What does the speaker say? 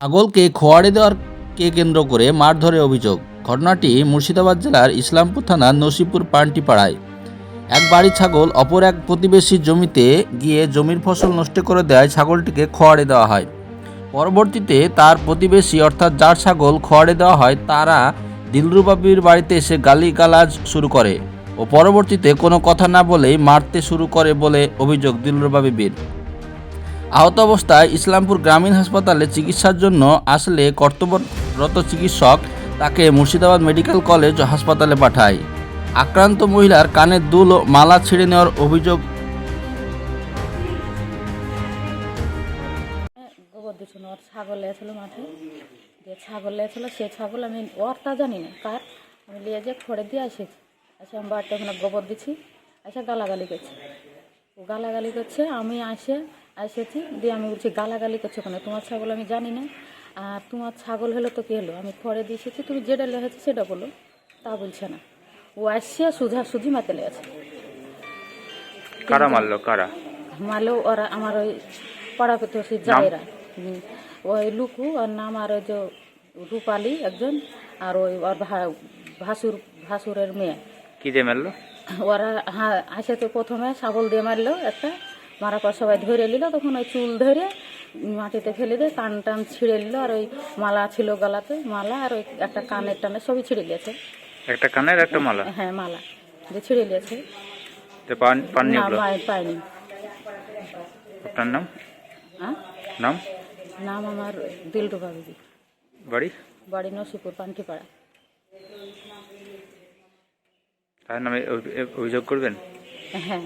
ছাগলকে খোয়াড়ে দেওয়াকে কেন্দ্র করে মারধরের অভিযোগ। ঘটনাটি মুর্শিদাবাদ জেলার ইসলামপুর থানার নসিপুর পান্টিপাড়ায়। এক বাড়ির ছাগল অপর এক প্রতিবেশীর জমিতে গিয়ে জমির ফসল নষ্ট করে দেওয়ায় ছাগলটিকে খোয়াড়ে দেওয়া হয়। পরবর্তীতে তার প্রতিবেশী অর্থাৎ যার ছাগল খোয়াড়ে দেওয়া হয় তারা দিলরুবাবির বাড়িতে এসে গালিগালাজ শুরু করে ও পরবর্তীতে কোনো কথা না বলেই মারতে শুরু করে বলে অভিযোগ দিলরুবাবির। আহত অবস্থায় ইসলামপুর গ্রামীণ হাসপাতালে চিকিৎসার জন্য আসলে কর্তব্যরত চিকিৎসক তাকে মুর্শিদাবাদ মেডিকেল কলেজ ও হাসপাতালে পাঠায়। আক্রান্ত মহিলার কানের দুল ও মালা ছিঁড়ে নেওয়ার অভিযোগ। গোবর দিছিল ওর ছাগল লেছিল মাঠে, যে ছাগল লেছিল সে ছাগল আমি ওরটা জানি না কার, আমি নিয়ে যে খড়ে দিয়ে এসেছি। আচ্ছা আমি বাড়িতে ওখানে গোবর দিছি, আচ্ছা গালাগালি করছে, ও গালাগালি করছে। আমি এসেছি দিয়ে আমি বলছি গালাগালি করছে ওখানে, তোমার ছাগল আমি জানি না, আর তোমার ছাগল হলো তো কী হলো, আমি খড়ে দিয়ে এসেছি, তুমি যেটা লেগেছে সেটা বলো। তা বলছে না, ও আসছে সুঝি মাতে লেগেছে। কারা মারলো? কারা মারলো? ওরা আমার ওই পাড়া প্রতিবেশী জায়রা, ওই লুকু আর নাম, আর ওই যে রূপালি একজন, আর ওই ওর ভাসুরের মেয়ে। কি দিয়ে মারলো? ওরা আসে তো প্রথমে শাবল দিয়ে মারলো একটা, মারার পর সবাই ধরে নিল, তখন ওই চুল ধরে মাটিতে ফেলে দিয়ে কান টান ছিঁড়ে নিল, আর ওই মালা ছিল গলাতে মালা, আর ওই একটা কানের টানে সবই ছিঁড়ে নিয়েছে। একটা কানের একটা মালা? হ্যাঁ মালা যে ছিঁড়ে নিয়েছে। পাননি না ওগুলো? পাইনি। আপনার নাম? হ্যাঁ নাম? নাম আমার দিলরুবা বিবি, বাড়ি নসিপুর পান্টিপাড়া। তার নামে অভিযোগ করবেন? হ্যাঁ।